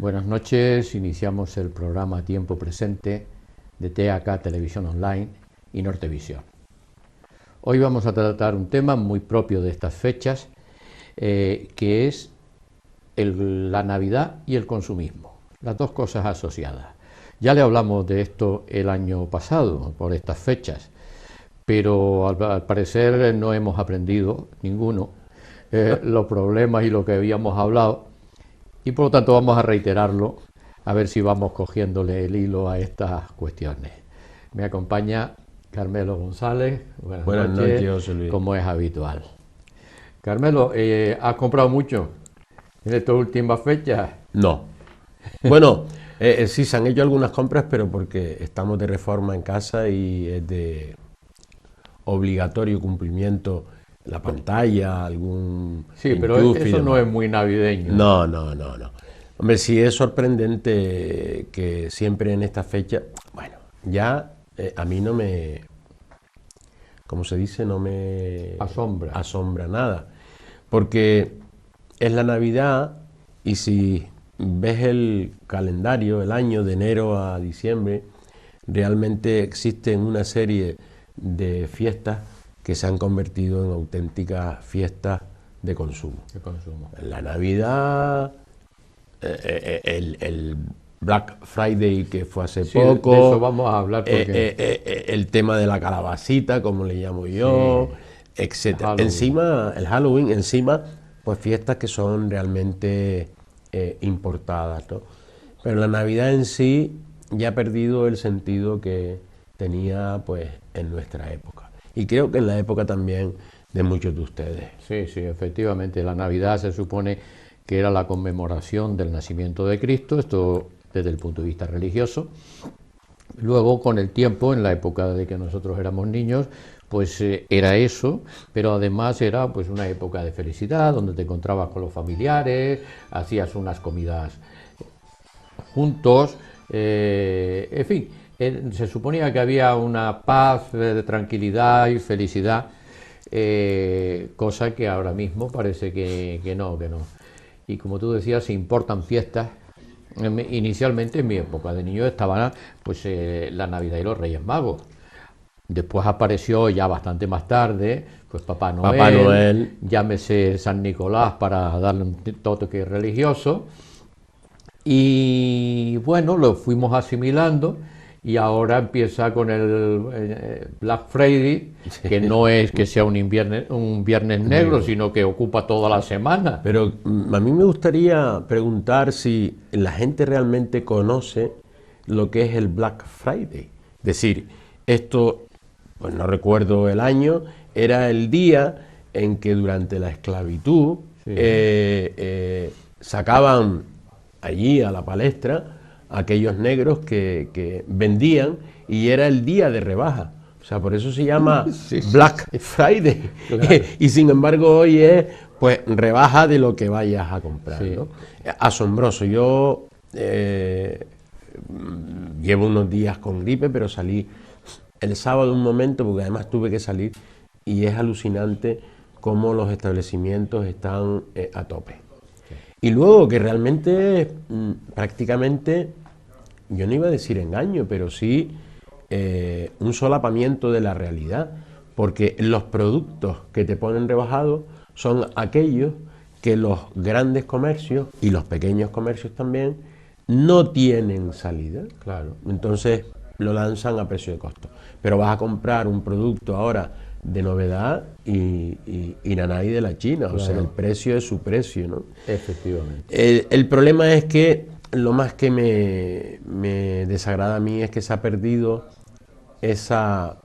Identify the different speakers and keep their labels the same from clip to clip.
Speaker 1: Buenas noches, iniciamos el programa Tiempo Presente de TAK Televisión Online y Nortevisión. Hoy vamos a tratar un tema muy propio de estas fechas, que es la Navidad y el consumismo, las dos cosas asociadas. Ya le hablamos de esto el año pasado, por estas fechas, pero al parecer no hemos aprendido ninguno los problemas y lo que habíamos hablado, y por lo tanto vamos a reiterarlo, a ver si vamos cogiéndole el hilo a estas cuestiones. Me acompaña Carmelo González.
Speaker 2: Buenas noches, José Luis.
Speaker 1: Como es habitual. Carmelo, ¿has comprado mucho en estas últimas fechas?
Speaker 2: No. Bueno, sí se han hecho algunas compras, pero porque estamos de reforma en casa y es de obligatorio cumplimiento la pantalla, algún...
Speaker 1: Sí, pero eso no es muy navideño.
Speaker 2: No. Hombre, sí es sorprendente que siempre en esta fecha, bueno, ya a mí no me, como se dice, no me asombra nada, porque es la Navidad y si ves el calendario, el año de enero a diciembre, realmente existen una serie de fiestas que se han convertido en auténticas fiestas de consumo. La Navidad, el Black Friday que fue hace poco.
Speaker 1: De eso vamos a hablar
Speaker 2: porque... el tema de la calabacita, como le llamo yo, sí, etcétera. Encima, el Halloween, pues fiestas que son realmente importadas, ¿no? Pero la Navidad en sí ya ha perdido el sentido que tenía pues en nuestra época. Y creo que en la época también de muchos de ustedes.
Speaker 1: Sí, efectivamente. La Navidad se supone que era la conmemoración del nacimiento de Cristo, esto desde el punto de vista religioso. Luego, con el tiempo, en la época de que nosotros éramos niños, pues era eso, pero además era pues una época de felicidad, donde te encontrabas con los familiares, hacías unas comidas juntos, en fin. Se suponía que había una paz, de tranquilidad y felicidad, cosa que ahora mismo parece que no. Y como tú decías, se importan fiestas. Inicialmente, en mi época de niño, estaban pues la Navidad y los Reyes Magos. Después apareció, ya bastante más tarde, pues Papá Noel, llámese San Nicolás para darle un toque religioso. Y bueno, lo fuimos asimilando. Y ahora empieza con el Black Friday, que no es que sea un viernes negro, sino que ocupa toda la semana.
Speaker 2: Pero a mí me gustaría preguntar si la gente realmente conoce lo que es el Black Friday. Es decir, esto, pues no recuerdo el año, era el día en que durante la esclavitud sacaban allí a la palestra aquellos negros que vendían y era el día de rebaja. O sea, por eso se llama Black Friday. Claro. Y sin embargo hoy es pues rebaja de lo que vayas a comprar, ¿no? Asombroso. Yo llevo unos días con gripe, pero salí el sábado un momento, porque además tuve que salir, y es alucinante cómo los establecimientos están a tope. Y luego que realmente prácticamente, yo no iba a decir engaño, pero sí un solapamiento de la realidad, porque los productos que te ponen rebajados son aquellos que los grandes comercios y los pequeños comercios también no tienen salida.
Speaker 1: Claro.
Speaker 2: Entonces lo lanzan a precio de costo. Pero vas a comprar un producto ahora de novedad y nanay de la China, claro. O sea, el precio es su precio, ¿no?
Speaker 1: Efectivamente.
Speaker 2: El problema es que lo más que me desagrada a mí es que se ha perdido ese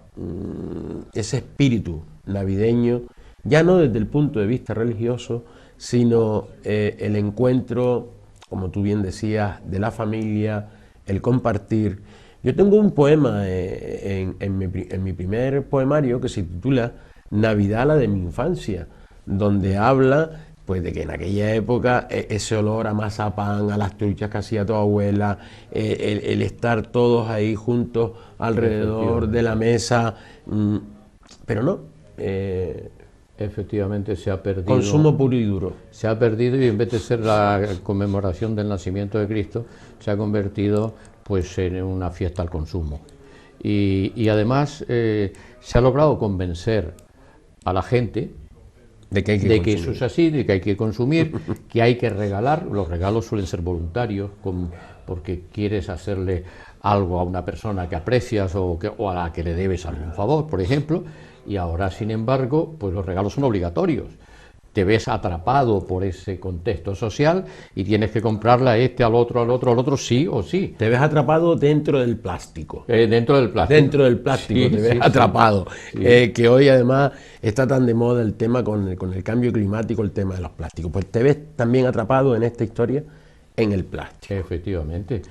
Speaker 2: espíritu navideño, ya no desde el punto de vista religioso, sino el encuentro, como tú bien decías, de la familia, el compartir. Yo tengo un poema en mi primer poemario que se titula Navidad, la de mi infancia, donde habla pues de que en aquella época ese olor a mazapán, a las truchas que hacía tu abuela, el estar todos ahí juntos alrededor de la mesa, pero no,
Speaker 1: Efectivamente se ha perdido.
Speaker 2: Consumo puro y duro.
Speaker 1: Se ha perdido y en vez de ser la conmemoración del nacimiento de Cristo, se ha convertido pues en una fiesta al consumo. Y además se ha logrado convencer a la gente
Speaker 2: de que
Speaker 1: eso es así, de que hay que consumir, que hay que regalar. Los regalos suelen ser voluntarios, porque quieres hacerle algo a una persona que aprecias o a la que le debes algún favor, por ejemplo, y ahora, sin embargo, pues los regalos son obligatorios. Te ves atrapado por ese contexto social y tienes que comprarle a este, al otro, sí o sí.
Speaker 2: Te ves atrapado dentro del plástico.
Speaker 1: Dentro del plástico.
Speaker 2: Dentro del plástico sí, te ves atrapado. Sí. Que hoy además está tan de moda el tema con el cambio climático, el tema de los plásticos. Pues te ves también atrapado en esta historia en el plástico.
Speaker 1: Efectivamente.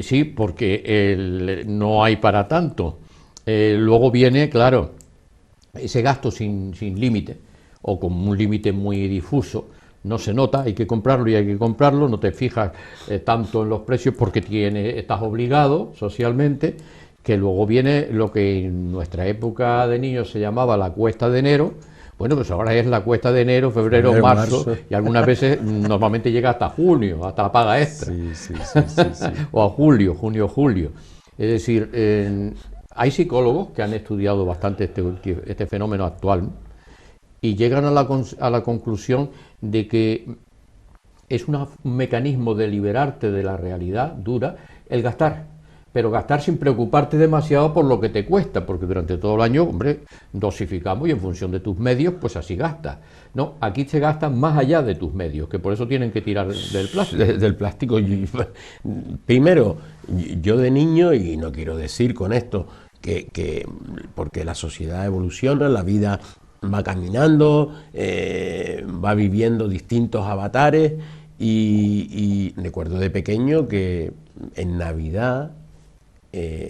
Speaker 1: Sí, porque no hay para tanto. Luego viene, claro, ese gasto sin límite, o con un límite muy difuso, no se nota, hay que comprarlo, no te fijas tanto en los precios porque estás obligado socialmente, que luego viene lo que en nuestra época de niños se llamaba la cuesta de enero. Bueno, pues ahora es la cuesta de enero, febrero, marzo, y algunas veces normalmente llega hasta junio, hasta la paga extra,
Speaker 2: sí.
Speaker 1: o a julio. Es decir, hay psicólogos que han estudiado bastante este fenómeno actual y llegan a la conclusión de que es un mecanismo de liberarte de la realidad dura el gastar, pero gastar sin preocuparte demasiado por lo que te cuesta, porque durante todo el año, hombre, dosificamos y en función de tus medios, pues así gastas. No, aquí se gasta más allá de tus medios, que por eso tienen que tirar del plástico.
Speaker 2: Del plástico. Primero, yo de niño, y no quiero decir con esto que porque la sociedad evoluciona, la vida va caminando, va viviendo distintos avatares, y recuerdo de pequeño que en Navidad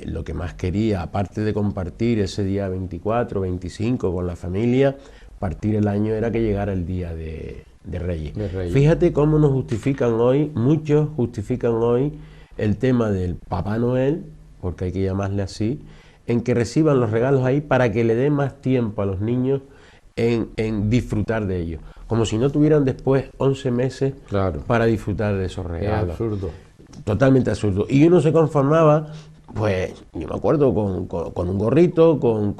Speaker 2: lo que más quería, aparte de compartir ese día 24, 25 con la familia, partir el año era que llegara el día de Reyes. Fíjate cómo nos justifican hoy, muchos justifican hoy el tema del Papá Noel, porque hay que llamarle así, en que reciban los regalos ahí para que le dé más tiempo a los niños en disfrutar de ellos, como si no tuvieran después 11 meses para disfrutar de esos regalos.
Speaker 1: Es absurdo.
Speaker 2: Totalmente absurdo. Y uno se conformaba, pues, yo me acuerdo, con un gorrito, con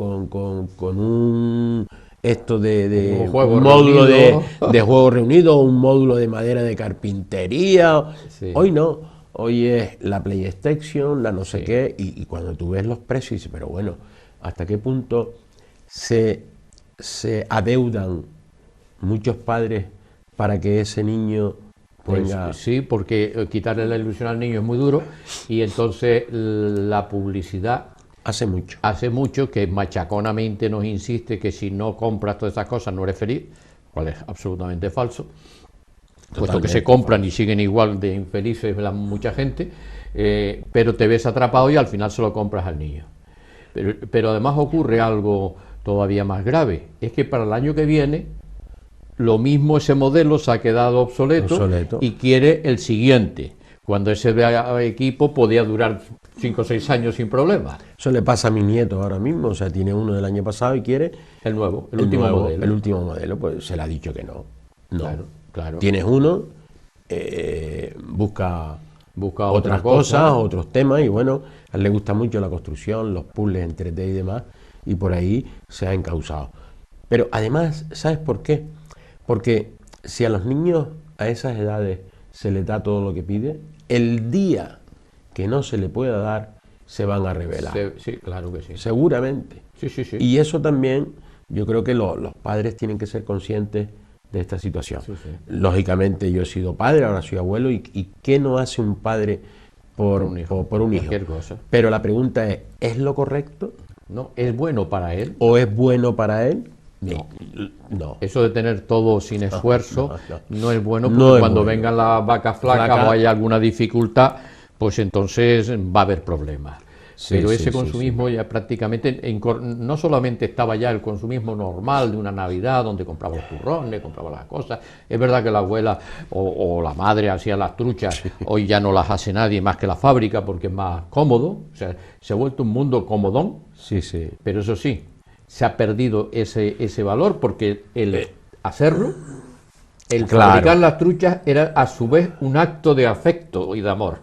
Speaker 2: un un módulo de juego reunido, un módulo de madera de carpintería. Sí. Hoy no, hoy es la PlayStation, la no sé qué, y cuando tú ves los precios, dices, pero bueno, ¿hasta qué punto se adeudan muchos padres para que ese niño tenga...
Speaker 1: Pues sí, porque quitarle la ilusión al niño es muy duro, y entonces la publicidad
Speaker 2: hace mucho
Speaker 1: que machaconamente nos insiste que si no compras todas esas cosas no eres feliz, cual es absolutamente falso. Puesto que se compran y siguen igual de infelices mucha gente, pero te ves atrapado y al final se lo compras al niño. Pero además ocurre algo todavía más grave, es que para el año que viene lo mismo ese modelo se ha quedado obsoleto y quiere el siguiente, cuando ese equipo podía durar 5 o 6 años sin problemas.
Speaker 2: Eso le pasa a mi nieto ahora mismo, o sea, tiene uno del año pasado y quiere
Speaker 1: el último modelo.
Speaker 2: El último modelo, pues se le ha dicho que no.
Speaker 1: Claro.
Speaker 2: Tienes uno, busca otras cosas, otros temas, y bueno, a él le gusta mucho la construcción, los puzzles en 3D y demás, y por ahí se ha encauzado. Pero además, ¿sabes por qué? Porque si a los niños a esas edades se les da todo lo que pide, el día que no se le pueda dar, se van a rebelar.
Speaker 1: Sí, claro que sí.
Speaker 2: Seguramente.
Speaker 1: Sí.
Speaker 2: Y eso también, yo creo que los padres tienen que ser conscientes de esta situación.
Speaker 1: Sí.
Speaker 2: Lógicamente yo he sido padre, ahora soy abuelo, y ¿qué no hace un padre por un hijo?
Speaker 1: Cualquier cosa.
Speaker 2: Pero la pregunta ¿es lo correcto?
Speaker 1: No, ¿es bueno para él?
Speaker 2: ¿O es bueno para él?
Speaker 1: No. Eso de tener todo sin esfuerzo no es bueno, porque cuando vengan las vacas flacas o haya alguna dificultad, pues entonces va a haber problemas. Pero ese consumismo ya prácticamente, no solamente estaba ya el consumismo normal de una Navidad donde compraba los turrones, compraba las cosas. Es verdad que la abuela o la madre hacía las truchas, hoy ya no las hace nadie más que la fábrica porque es más cómodo. O sea, se ha vuelto un mundo comodón.
Speaker 2: Sí.
Speaker 1: Pero eso sí, se ha perdido ese valor, porque el hacerlo, el
Speaker 2: Claro.
Speaker 1: fabricar las truchas era a su vez un acto de afecto y de amor.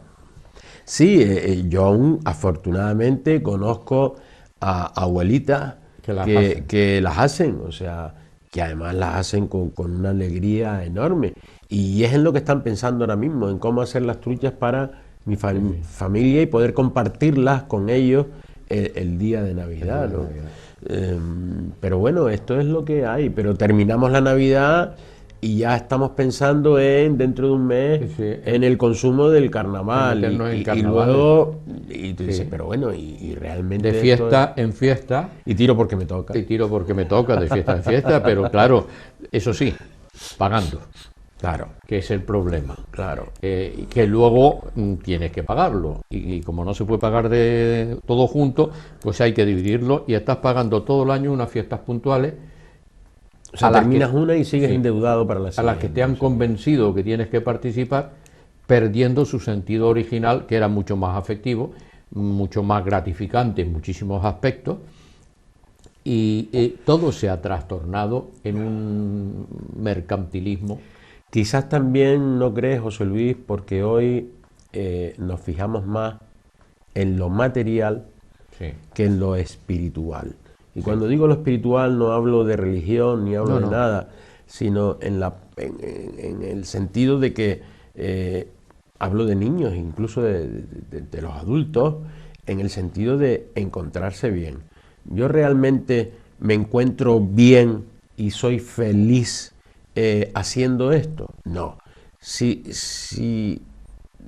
Speaker 2: Sí, yo aún afortunadamente conozco a abuelitas que las hacen, o sea, que además las hacen con una alegría enorme. Y es en lo que están pensando ahora mismo, en cómo hacer las truchas para mi familia y poder compartirlas con ellos el día de Navidad, ¿no? Pero bueno, esto es lo que hay, pero terminamos la Navidad y ya estamos pensando en, dentro de un mes, en el consumo del carnaval. Y luego, y tú dices, pero bueno, y realmente...
Speaker 1: De fiesta en fiesta.
Speaker 2: Y tiro porque me toca.
Speaker 1: Y tiro porque me toca, de fiesta en fiesta, pero claro, eso sí, pagando.
Speaker 2: Claro.
Speaker 1: Que es el problema.
Speaker 2: Claro.
Speaker 1: Que luego tienes que pagarlo. Y como no se puede pagar de todo junto, pues hay que dividirlo y estás pagando todo el año unas fiestas puntuales.
Speaker 2: O sea, terminas una y sigues endeudado para la siguiente.
Speaker 1: A las que te han convencido que tienes que participar, perdiendo su sentido original, que era mucho más afectivo, mucho más gratificante en muchísimos aspectos. Y todo se ha trastornado en un mercantilismo.
Speaker 2: Quizás también, ¿no crees, José Luis? Porque hoy nos fijamos más en lo material que en lo espiritual. Y cuando digo lo espiritual no hablo de religión ni hablo de nada, sino en el sentido de que hablo de niños, incluso de los adultos, en el sentido de encontrarse bien. Yo realmente me encuentro bien y soy feliz haciendo esto. No. Si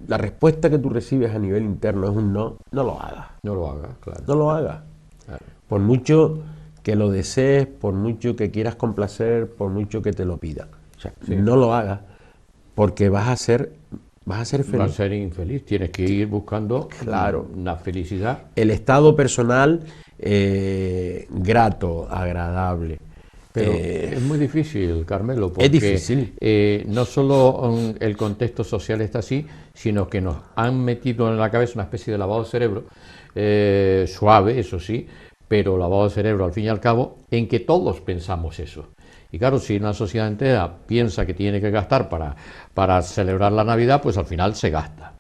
Speaker 2: la respuesta que tú recibes a nivel interno es un no, no lo hagas.
Speaker 1: No lo hagas, claro.
Speaker 2: No lo hagas. Claro. Por mucho que lo desees, por mucho que quieras complacer, por mucho que te lo pidan. O sea, no lo hagas, porque vas a ser feliz.
Speaker 1: Vas a ser infeliz. Tienes que ir buscando una felicidad.
Speaker 2: El estado personal grato, agradable.
Speaker 1: Pero es muy difícil, Carmelo, porque
Speaker 2: es difícil.
Speaker 1: No solo el contexto social está así, sino que nos han metido en la cabeza una especie de lavado de cerebro, suave, eso sí, pero lavado de cerebro al fin y al cabo, en que todos pensamos eso. Y claro, si una sociedad entera piensa que tiene que gastar para celebrar la Navidad, pues al final se gasta.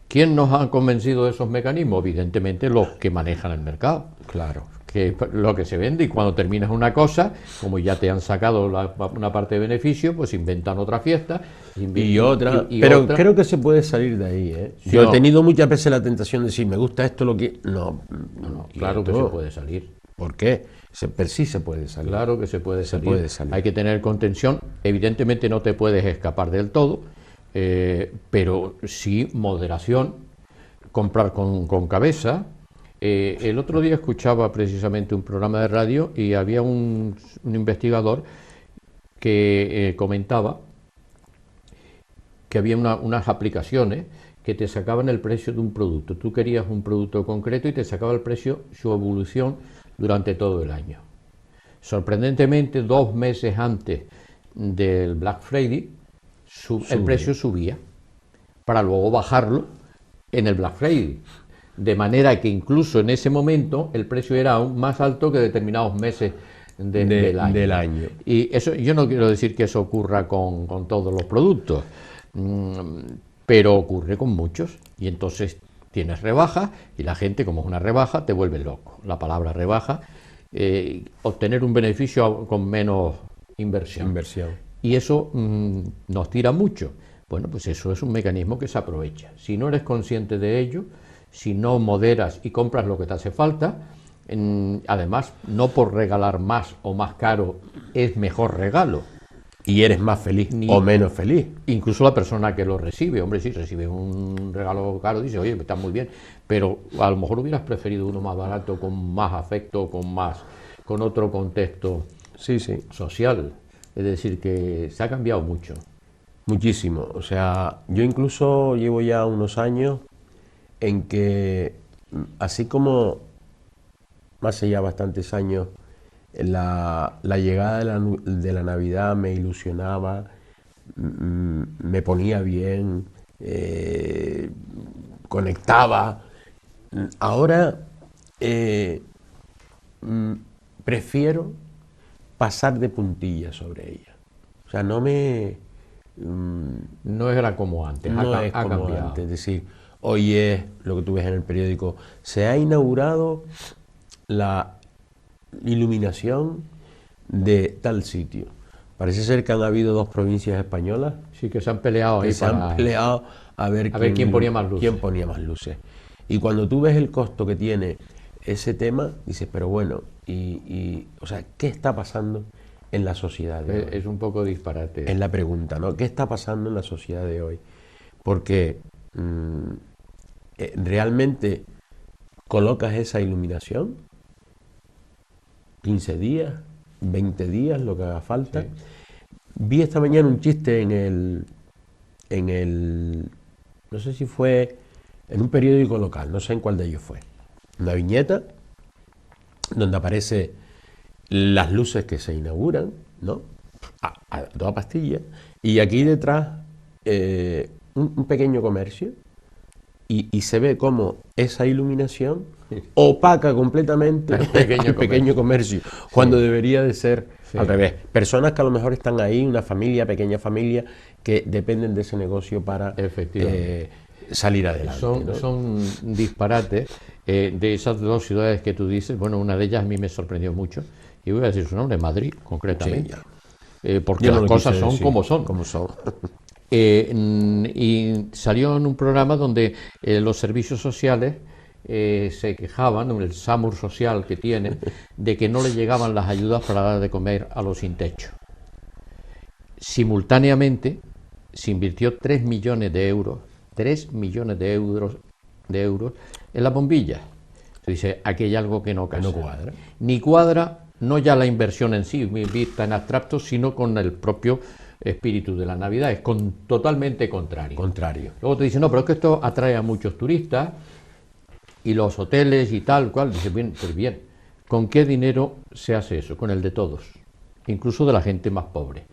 Speaker 1: ¿Quién nos ha convencido de esos mecanismos? Evidentemente los que manejan el mercado.
Speaker 2: Claro.
Speaker 1: Que es lo que se vende, y cuando terminas una cosa, como ya te han sacado una parte de beneficio, pues inventan otra fiesta
Speaker 2: y otra. Pero otra. Creo que se puede salir de ahí, ¿eh? Sí, yo he tenido muchas veces la tentación de decir, me gusta esto, lo que... No,
Speaker 1: claro que se puede salir.
Speaker 2: ¿Por qué? Pero sí se puede salir.
Speaker 1: Claro que se puede salir. Hay que tener contención. Evidentemente no te puedes escapar del todo, pero sí moderación, comprar con cabeza. El otro día escuchaba precisamente un programa de radio y había un investigador que comentaba que había unas aplicaciones que te sacaban el precio de un producto. Tú querías un producto concreto y te sacaba el precio, su evolución durante todo el año. Sorprendentemente, 2 meses antes del Black Friday, el precio subía para luego bajarlo en el Black Friday. De manera que incluso en ese momento el precio era aún más alto que determinados meses del año. Y eso, yo no quiero decir que eso ocurra con todos los productos, pero ocurre con muchos. Y entonces tienes rebajas y la gente, como es una rebaja, te vuelve loco. La palabra rebaja, obtener un beneficio con menos inversión. Y eso nos tira mucho. Bueno, pues eso es un mecanismo que se aprovecha. Si no eres consciente de ello, si no moderas y compras lo que te hace falta, además, no por regalar más o más caro es mejor regalo.
Speaker 2: Y eres más feliz o menos feliz.
Speaker 1: Incluso la persona que lo recibe, hombre, si recibe un regalo caro, dice, oye, está muy bien, pero a lo mejor hubieras preferido uno más barato, con más afecto, con otro contexto social. Es decir, que se ha cambiado mucho.
Speaker 2: Muchísimo. O sea, yo incluso llevo ya unos años en que, así como hace ya bastantes años, la llegada de la Navidad me ilusionaba, me ponía bien, conectaba. Ahora prefiero pasar de puntillas sobre ella. O sea, no
Speaker 1: era como antes, ha cambiado.
Speaker 2: Antes. Es decir, hoy es lo que tú ves en el periódico, se ha inaugurado la iluminación de tal sitio. Parece ser que han habido 2 provincias españolas.
Speaker 1: Sí, que se han peleado ahí.
Speaker 2: Han peleado a ver quién ponía más luces. Y cuando tú ves el costo que tiene ese tema, dices, pero bueno, o sea, ¿qué está pasando en la sociedad de hoy?
Speaker 1: Es un poco disparate.
Speaker 2: Es la pregunta, ¿no? ¿Qué está pasando en la sociedad de hoy? Porque realmente colocas esa iluminación, 15 días, 20 días, lo que haga falta. Sí. Vi esta mañana un chiste en el, no sé si fue en un periódico local, no sé en cuál de ellos fue, una viñeta donde aparece las luces que se inauguran, ¿no? A toda pastilla, y aquí detrás un pequeño comercio, y se ve como esa iluminación opaca completamente el pequeño comercio, cuando debería de ser al revés. Personas que a lo mejor están ahí, una familia, pequeña familia, que dependen de ese negocio para salir adelante.
Speaker 1: Son disparates de esas 2 ciudades que tú dices. Bueno, una de ellas a mí me sorprendió mucho, y voy a decir su nombre, Madrid, concretamente. Sí, porque las cosas son como son. Y salió en un programa donde los servicios sociales se quejaban, el SAMUR social que tienen, de que no le llegaban las ayudas para dar de comer a los sin techo. Simultáneamente se invirtió 3 millones de euros en las bombillas. Entonces dice, aquí hay algo que no cuadra. Ni cuadra, no ya la inversión en sí, vista en abstracto, sino con el propio espíritu de la Navidad. Es totalmente contrario. Luego te dicen, no, pero es que esto atrae a muchos turistas, y los hoteles y tal cual. Dice, bien, pues bien, ¿con qué dinero se hace eso? Con el de todos, incluso de la gente más pobre.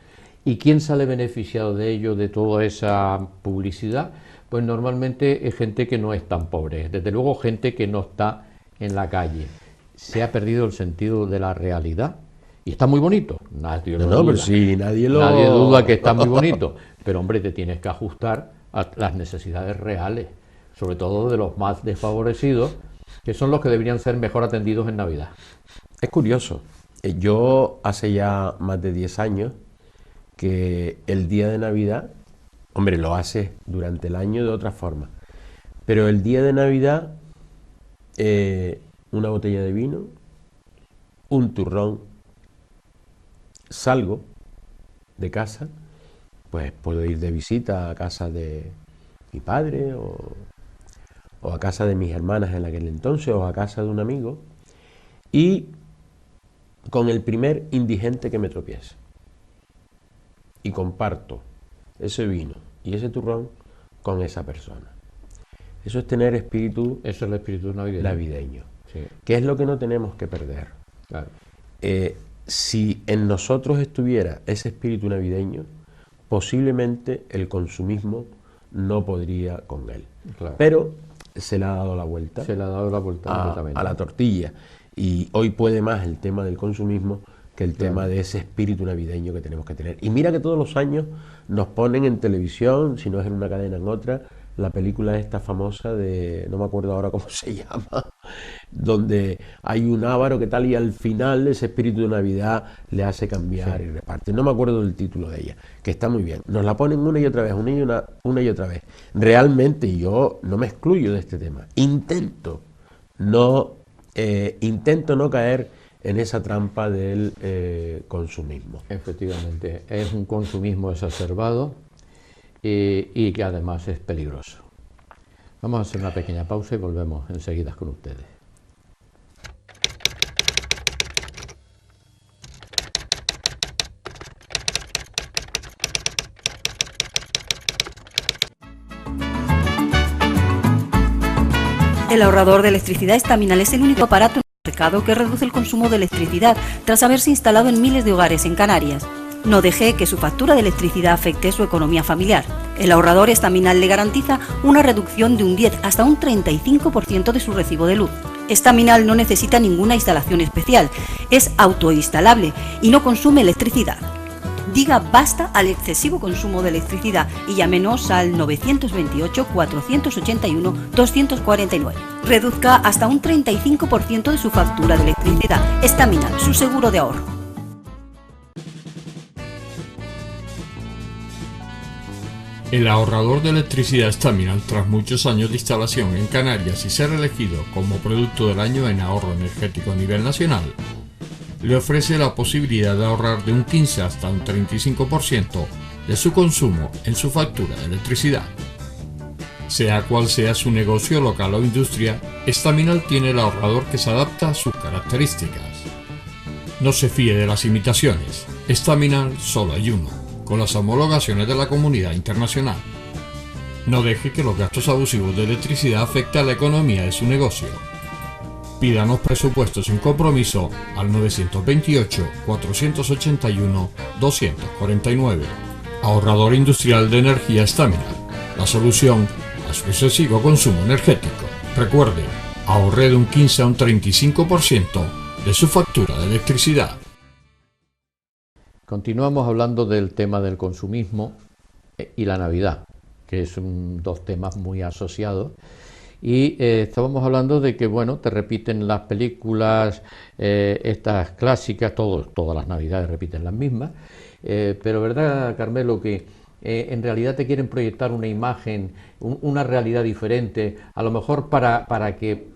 Speaker 1: ¿Y quién sale beneficiado de ello, de toda esa publicidad? Pues normalmente es gente que no es tan pobre, desde luego gente que no está en la calle. Se ha perdido el sentido de la realidad, y está muy bonito, nadie duda que está muy bonito, pero hombre, te tienes que ajustar a las necesidades reales, sobre todo de los más desfavorecidos, que son los que deberían ser mejor atendidos en Navidad.
Speaker 2: Es curioso, yo hace ya más de 10 años que el día de Navidad, hombre, lo haces durante el año de otra forma, pero el día de Navidad, una botella de vino, un turrón, salgo de casa, pues puedo ir de visita a casa de mi padre o a casa de mis hermanas en aquel entonces, o a casa de un amigo, y con el primer indigente que me tropiece. Y comparto ese vino y ese turrón con esa persona. Eso es tener espíritu.
Speaker 1: Eso es el espíritu
Speaker 2: navideño. Sí. ¿Qué es lo que no tenemos que perder?
Speaker 1: Claro.
Speaker 2: Si en nosotros estuviera ese espíritu navideño, posiblemente el consumismo no podría con él.
Speaker 1: Claro.
Speaker 2: Pero se le ha dado la vuelta.
Speaker 1: Completamente
Speaker 2: A la tortilla. Y hoy puede más el tema del consumismo que el tema de ese espíritu navideño que tenemos que tener. Y mira que todos los años nos ponen en televisión, si no es en una cadena en otra, la película esta famosa de, no me acuerdo ahora cómo se llama, donde hay un ávaro que tal y al final ese espíritu de Navidad le hace cambiar y reparte. No me acuerdo del título de ella, que está muy bien. Nos la ponen una y otra vez, una y otra vez. Realmente yo no me excluyo de este tema. Intento no caer en esa trampa del consumismo.
Speaker 1: Efectivamente, es un consumismo exacerbado y que además es peligroso. Vamos a hacer una pequeña pausa y volvemos enseguida con ustedes.
Speaker 3: El ahorrador de electricidad Estaminal es el único aparato en el mercado que reduce el consumo de electricidad tras haberse instalado en miles de hogares en Canarias. No deje que su factura de electricidad afecte su economía familiar. El ahorrador Estaminal le garantiza una reducción de un 10 hasta un 35% de su recibo de luz. Estaminal no necesita ninguna instalación especial, es autoinstalable y no consume electricidad. Diga basta al excesivo consumo de electricidad y llámenos al 928-481-249. Reduzca hasta un 35% de su factura de electricidad. Estaminal, su seguro de ahorro.
Speaker 4: El ahorrador de electricidad Estaminal, tras muchos años de instalación en Canarias y ser elegido como producto del año en ahorro energético a nivel nacional, le ofrece la posibilidad de ahorrar de un 15 hasta un 35% de su consumo en su factura de electricidad. Sea cual sea su negocio local o industria, Estaminal tiene el ahorrador que se adapta a sus características. No se fíe de las imitaciones, Estaminal solo hay uno, con las homologaciones de la comunidad internacional. No deje que los gastos abusivos de electricidad afecten a la economía de su negocio. Pídanos presupuestos sin compromiso al 928-481-249. Ahorrador industrial de energía Estaminal, la solución a su excesivo consumo energético. Recuerde, ahorre de un 15 a un 35% de su factura de electricidad.
Speaker 1: Continuamos hablando del tema del consumismo y la Navidad, que son dos temas muy asociados. Y estábamos hablando de que, bueno, te repiten las películas, estas clásicas, todas las Navidades repiten las mismas, pero verdad, Carmelo, que en realidad te quieren proyectar una imagen, una realidad diferente, a lo mejor para que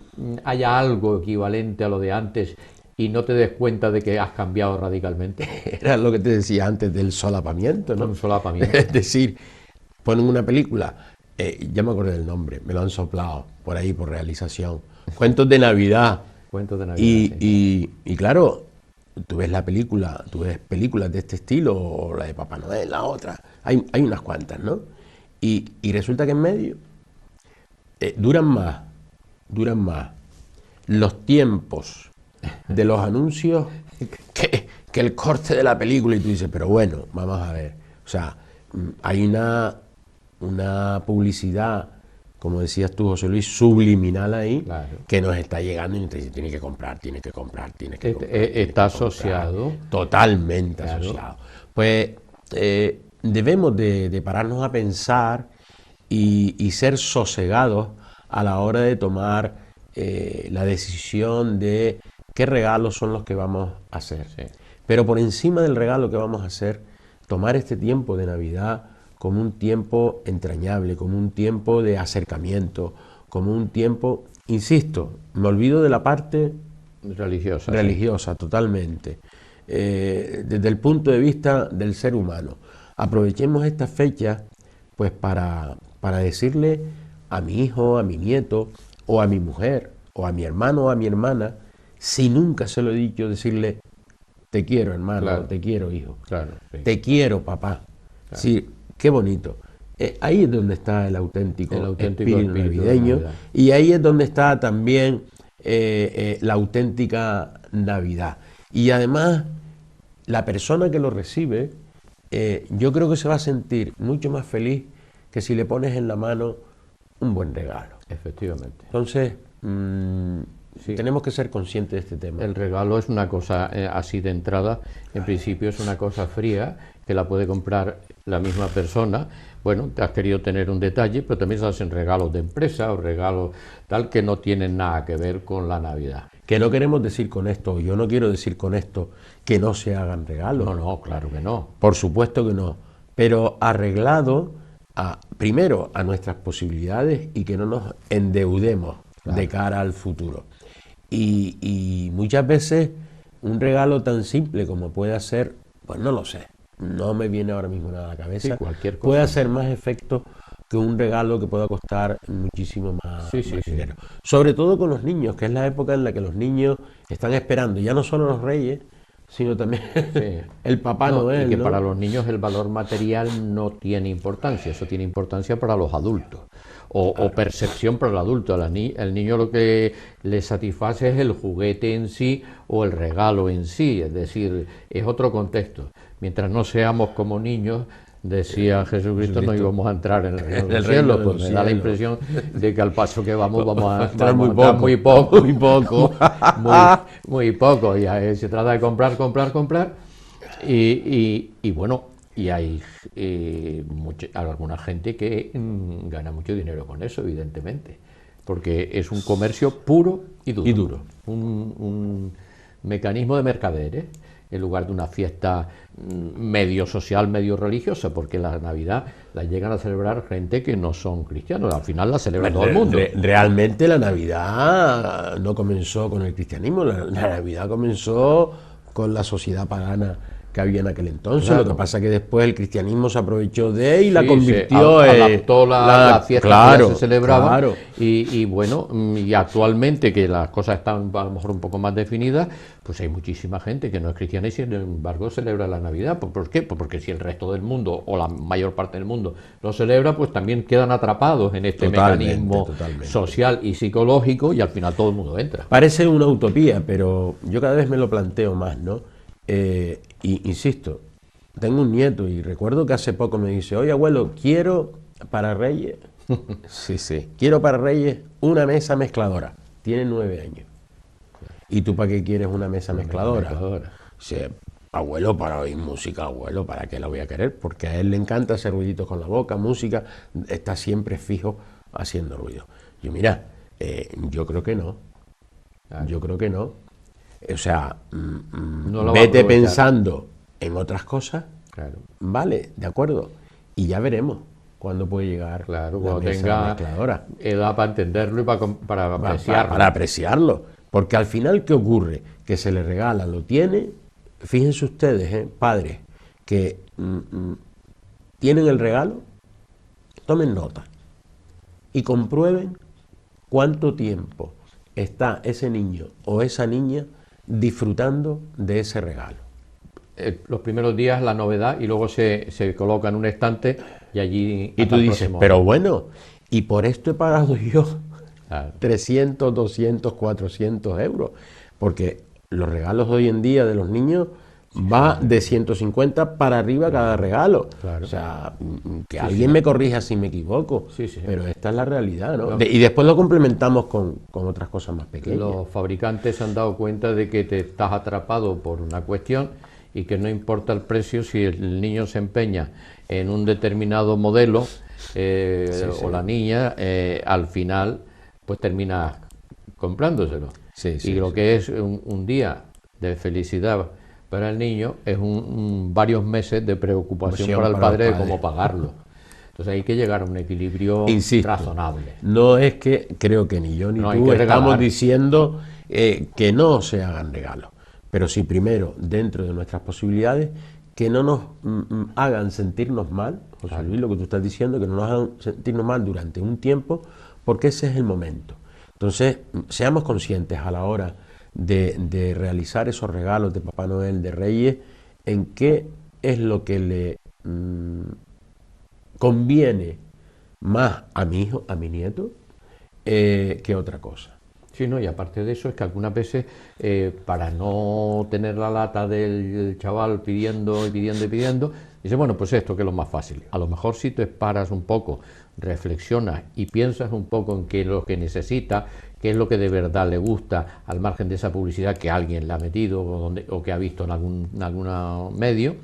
Speaker 1: haya algo equivalente a lo de antes y no te des cuenta de que has cambiado radicalmente.
Speaker 2: Era lo que te decía antes del solapamiento, ¿no?
Speaker 1: Un solapamiento.
Speaker 2: Es decir, ponen una película, ya me acordé del nombre, me lo han soplado por ahí, por realización. Cuentos de Navidad.
Speaker 1: Cuentos de Navidad.
Speaker 2: Y claro, tú ves la película, tú ves películas de este estilo, o la de Papá Noel, la otra, hay unas cuantas, ¿no? Y resulta que en medio duran más los tiempos de los anuncios que el corte de la película, y tú dices, pero bueno, vamos a ver, o sea, hay una publicidad, como decías tú, José Luis, subliminal ahí, claro, que nos está llegando y nos dice, tiene que comprar.
Speaker 1: Está asociado.
Speaker 2: Totalmente, claro, asociado. Pues debemos de pararnos a pensar y ser sosegados a la hora de tomar la decisión de qué regalos son los que vamos a hacer. Sí. Pero por encima del regalo que vamos a hacer, tomar este tiempo de Navidad como un tiempo entrañable, como un tiempo de acercamiento, como un tiempo, insisto, me olvido de la parte religiosa, sí, totalmente, desde el punto de vista del ser humano. Aprovechemos esta fecha pues para decirle a mi hijo, a mi nieto, o a mi mujer, o a mi hermano o a mi hermana, si nunca se lo he dicho, decirle, te quiero hermano, claro, te quiero hijo, claro, sí, te quiero papá. Claro. Sí, qué bonito. Ahí es donde está el auténtico espíritu navideño, y ahí es donde está también la auténtica Navidad. Y además, la persona que lo recibe, yo creo que se va a sentir mucho más feliz que si le pones en la mano un buen regalo.
Speaker 1: Efectivamente.
Speaker 2: Entonces, sí, tenemos que ser conscientes de este tema.
Speaker 1: El regalo es una cosa así de entrada, en principio es una cosa fría, que la puede comprar la misma persona. Bueno, te has querido tener un detalle, pero también se hacen regalos de empresa o regalos tal que no tienen nada que ver con la Navidad.
Speaker 2: Que no queremos decir con esto, yo no quiero decir con esto que no se hagan regalos.
Speaker 1: No, claro que no.
Speaker 2: Por supuesto que no, pero arreglado primero a nuestras posibilidades y que no nos endeudemos, claro, de cara al futuro. Y muchas veces un regalo tan simple como puede ser, pues no lo sé, no me viene ahora mismo nada a la cabeza,
Speaker 1: sí, cualquier cosa,
Speaker 2: puede hacer más efecto que un regalo que pueda costar muchísimo más, más dinero. Sí. Sobre todo con los niños, que es la época en la que los niños están esperando, ya no solo los reyes, sino también sí, el Papá Noel.
Speaker 1: Y que, ¿no?, para los niños el valor material no tiene importancia, eso tiene importancia para los adultos. O percepción para el adulto. El niño lo que le satisface es el juguete en sí o el regalo en sí, es decir, es otro contexto. Mientras no seamos como niños, decía Jesucristo, no íbamos a entrar en el cielo, pues me da la impresión de que al paso que vamos a entrar muy poco, muy poco, y se trata de comprar, y bueno, y hay alguna gente que gana mucho dinero con eso, evidentemente, porque es un comercio puro y duro. Un mecanismo de mercaderes, en lugar de una fiesta medio social, medio religiosa, porque la Navidad la llegan a celebrar gente que no son cristianos, al final la celebra todo el mundo.
Speaker 2: Realmente la Navidad no comenzó con el cristianismo, la Navidad comenzó con la sociedad pagana que había en aquel entonces. Claro. Lo que pasa es que después el cristianismo se aprovechó de él y la convirtió en...
Speaker 1: adaptó la fiesta que ya se celebraba. Claro. Y bueno, y actualmente que las cosas están a lo mejor un poco más definidas, pues hay muchísima gente que no es cristiana y sin embargo celebra la Navidad. ¿Por qué? Pues porque si el resto del mundo o la mayor parte del mundo lo celebra, pues también quedan atrapados en este mecanismo social y psicológico, y al final todo el mundo entra.
Speaker 2: Parece una utopía, pero yo cada vez me lo planteo más, ¿no? Y insisto, tengo un nieto y recuerdo que hace poco me dice: oye, abuelo, quiero para Reyes, quiero para Reyes una mesa mezcladora. Tiene 9 años. ¿Y tú para qué quieres una mesa mezcladora? Dice: abuelo, para oír música. Abuelo, ¿para qué la voy a querer? Porque a él le encanta hacer ruiditos con la boca, música, está siempre fijo haciendo ruido. Yo, mira, yo creo que no. Yo creo que no. O sea, vete pensando en otras cosas, vale, de acuerdo, y ya veremos cuándo puede llegar
Speaker 1: cuando tenga edad para entenderlo y para apreciarlo.
Speaker 2: Para apreciarlo, porque al final, ¿qué ocurre? Que se le regala, lo tiene, fíjense ustedes, padres, que tienen el regalo, tomen nota y comprueben cuánto tiempo está ese niño o esa niña disfrutando de ese regalo.
Speaker 1: Los primeros días la novedad, y luego se coloca en un estante y allí...
Speaker 2: Y tú dices, pero bueno, y por esto he pagado yo 300, 200, 400 euros, porque los regalos de hoy en día de los niños va de 150 para arriba cada regalo. O sea, que alguien me corrija si me equivoco, pero esta es la realidad, ¿no? Y después lo complementamos con otras cosas más pequeñas.
Speaker 1: Los fabricantes se han dado cuenta de que te estás atrapado por una cuestión y que no importa el precio, si el niño se empeña en un determinado modelo o la niña, al final pues termina comprándoselo. Y lo que es un día de felicidad para el niño es varios meses de preocupación para el padre de cómo pagarlo. Entonces hay que llegar a un equilibrio razonable.
Speaker 2: No es que, creo que ni yo ni tú estamos diciendo que no se hagan regalos, pero sí, primero, dentro de nuestras posibilidades, que no nos hagan sentirnos mal, José Luis, lo que tú estás diciendo, que no nos hagan sentirnos mal durante un tiempo, porque ese es el momento. Entonces, seamos conscientes a la hora de realizar esos regalos de Papá Noel, de Reyes, en qué es lo que le conviene más a mi hijo, a mi nieto, que otra cosa.
Speaker 1: Sí, no, y aparte de eso es que algunas veces, para no tener la lata del chaval pidiendo, dice, bueno, pues esto que es lo más fácil. A lo mejor si te paras un poco, reflexionas y piensas un poco en qué es lo que necesita, qué es lo que de verdad le gusta, al margen de esa publicidad que alguien le ha metido o que ha visto en algún medio,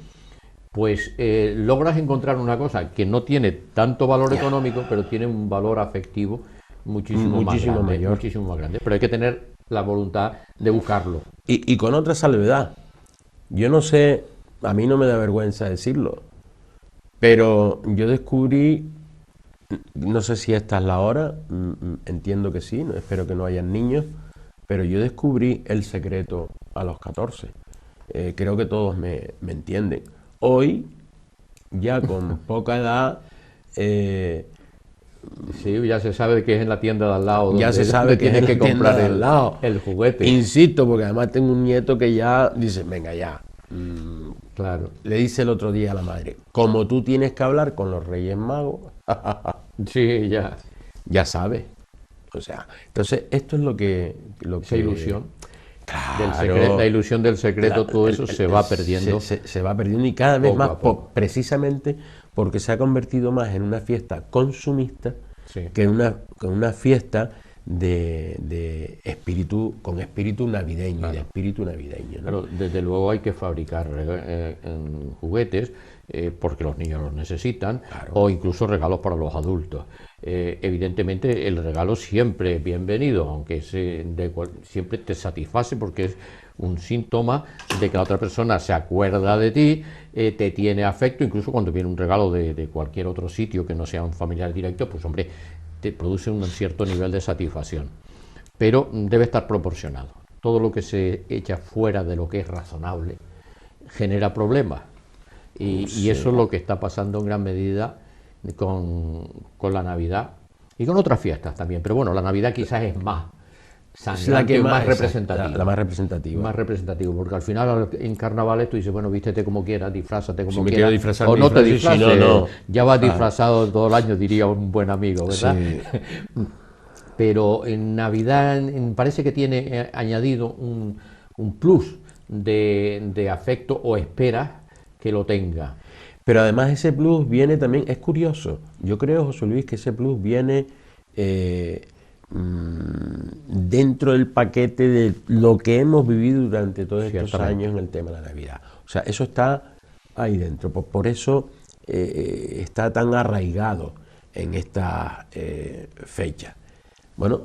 Speaker 1: pues logras encontrar una cosa que no tiene tanto valor económico, pero tiene un valor afectivo muchísimo más grande. Pero hay que tener la voluntad de buscarlo.
Speaker 2: Y con otra salvedad. Yo no sé, a mí no me da vergüenza decirlo, pero yo descubrí, no sé si esta es la hora, entiendo que sí, espero que no hayan niños, pero yo descubrí El Secreto a los 14. Creo que todos me entienden. Hoy, ya con poca edad...
Speaker 1: sí, ya se sabe que es en la tienda de al lado.
Speaker 2: Ya se sabe que tienes que comprar
Speaker 1: el juguete.
Speaker 2: Insisto, porque además tengo un nieto que ya dice, venga ya.
Speaker 1: Claro.
Speaker 2: Le dice el otro día a la madre, como tú tienes que hablar con los Reyes Magos,
Speaker 1: sí, ya
Speaker 2: sabes. O sea, entonces esto es lo que
Speaker 1: esa ilusión.
Speaker 2: Claro,
Speaker 1: la ilusión del secreto, todo eso se va perdiendo.
Speaker 2: Se va perdiendo, y cada vez
Speaker 1: poco
Speaker 2: más,
Speaker 1: a poco.
Speaker 2: precisamente porque se ha convertido más en una fiesta consumista
Speaker 1: Sí.
Speaker 2: que una fiesta de espíritu, con espíritu navideño,
Speaker 1: Claro.
Speaker 2: y de espíritu navideño, ¿no?
Speaker 1: Claro, desde luego hay que fabricar juguetes porque los niños los necesitan,
Speaker 2: Claro.
Speaker 1: o incluso regalos para los adultos. Evidentemente el regalo siempre es bienvenido, aunque siempre te satisface porque es un síntoma de que la otra persona se acuerda de ti, te tiene afecto, incluso cuando viene un regalo de cualquier otro sitio que no sea un familiar directo, pues hombre, te produce un cierto nivel de satisfacción. Pero debe estar proporcionado. Todo lo que se echa fuera de lo que es razonable genera problemas. Y eso es lo que está pasando en gran medida con la Navidad y con otras fiestas también. Pero bueno, la Navidad quizás es más
Speaker 2: Es la que
Speaker 1: más
Speaker 2: más
Speaker 1: representativa.
Speaker 2: la más representativa.
Speaker 1: Más representativo, porque al final en carnavales tú dices, bueno, vístete como quieras, disfrázate como
Speaker 2: Si me
Speaker 1: quieras,
Speaker 2: quiero disfrazar,
Speaker 1: o
Speaker 2: me
Speaker 1: no te
Speaker 2: disfrazo, y si
Speaker 1: disfraces,
Speaker 2: no.
Speaker 1: ya vas disfrazado todo el año, diría un buen amigo, ¿verdad?
Speaker 2: Sí.
Speaker 1: Pero en Navidad parece que tiene añadido un plus de afecto o esperas que lo tenga.
Speaker 2: Pero además ese plus viene también, es curioso, yo creo, José Luis, que ese plus viene dentro del paquete de lo que hemos vivido durante todos estos
Speaker 1: Ciertamente.
Speaker 2: años en el tema de la Navidad. O sea, eso está ahí dentro, por eso está tan arraigado en esta fecha. Bueno,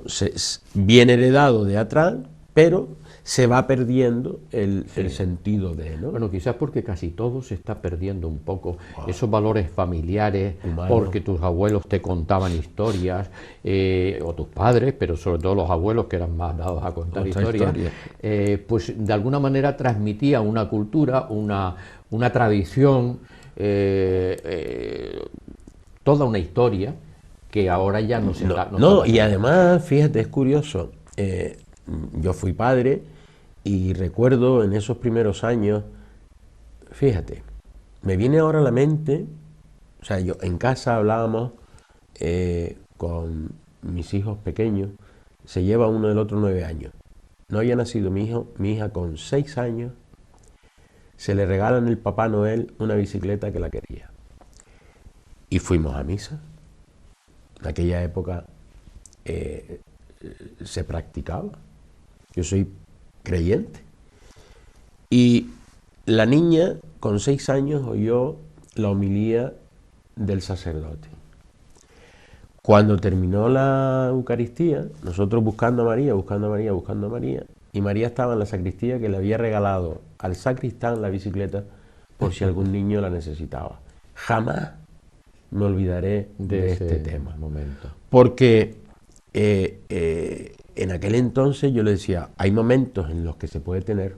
Speaker 2: viene heredado de atrás, pero se va perdiendo el sentido de, ¿no?
Speaker 1: Bueno, quizás porque casi todo se está perdiendo un poco, esos valores familiares,
Speaker 2: Humanos.
Speaker 1: porque tus abuelos te contaban historias, o tus padres, pero sobre todo los abuelos que eran más dados a contar historias, pues de alguna manera transmitía una cultura, una tradición, toda una historia que ahora ya no se da.
Speaker 2: Y además, fíjate, es curioso, yo fui padre y recuerdo en esos primeros años, fíjate, me viene ahora a la mente, o sea, yo en casa hablábamos con mis hijos pequeños, se lleva uno del otro 9 años, no había nacido mi hija con 6 años, se le regalan el Papá Noel una bicicleta que la quería. Y fuimos a misa. En aquella época se practicaba. Yo soy creyente. Y la niña con 6 años oyó la homilía del sacerdote. Cuando terminó la Eucaristía, nosotros buscando a María, y María estaba en la sacristía, que le había regalado al sacristán la bicicleta por si algún niño la necesitaba. Jamás me olvidaré de este tema.
Speaker 1: Momento.
Speaker 2: Porque en aquel entonces yo le decía, hay momentos en los que se puede tener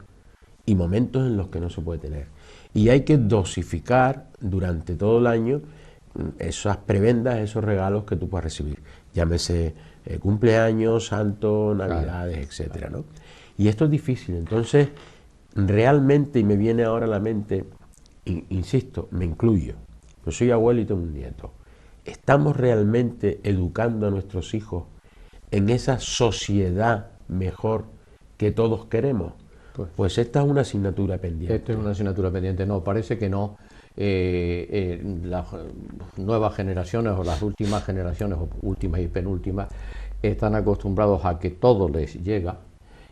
Speaker 2: y momentos en los que no se puede tener. Y hay que dosificar durante todo el año esas prebendas, esos regalos que tú puedas recibir. Llámese cumpleaños, santo, navidades, etcétera, ¿no? Y esto es difícil. Entonces, realmente, y me viene ahora a la mente, insisto, me incluyo. Yo soy abuelo y tengo un nieto. ¿Estamos realmente educando a nuestros hijos en esa sociedad mejor que todos queremos? Pues esta es una asignatura pendiente.
Speaker 1: Esta es una asignatura pendiente. No, parece que no. Las nuevas generaciones o las últimas generaciones, o últimas y penúltimas, están acostumbrados a que todo les llega,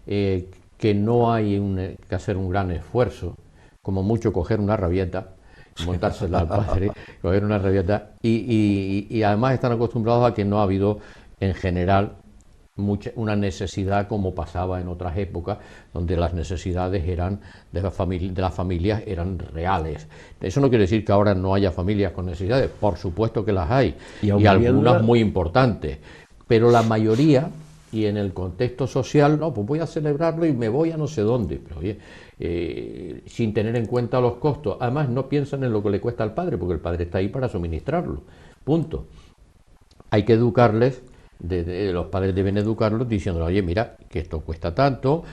Speaker 1: que no hay que hacer un gran esfuerzo, como mucho coger una rabieta, montársela al padre, coger una rabieta, y además están acostumbrados a que no ha habido en general una necesidad como pasaba en otras épocas, donde las necesidades eran de las familias eran reales. Eso no quiere decir que ahora no haya familias con necesidades, por supuesto que las hay, y algunas muy importantes, pero la mayoría, y en el contexto social, no, pues voy a celebrarlo y me voy a no sé dónde, pero oye, sin tener en cuenta los costos. Además no piensan en lo que le cuesta al padre, porque el padre está ahí para suministrarlo, punto. Hay que educarles, los padres deben educarlos diciéndoles, oye, mira, que esto cuesta tanto,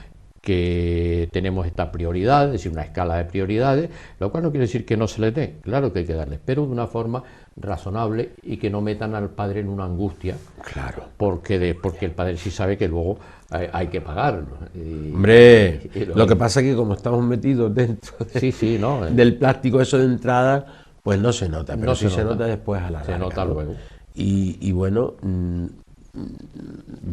Speaker 1: que tenemos esta prioridad, es decir, una escala de prioridades, lo cual no quiere decir que no se les dé, claro que hay que darles, pero de una forma razonable y que no metan al padre en una angustia,
Speaker 2: claro,
Speaker 1: porque el padre sí sabe que luego hay que pagarlo.
Speaker 2: Hombre, lo que pasa es que como estamos metidos dentro
Speaker 1: ¿no?
Speaker 2: del plástico eso de entrada, pues no se nota, pero sí se nota después a la larga.
Speaker 1: Se nota luego.
Speaker 2: Y bueno,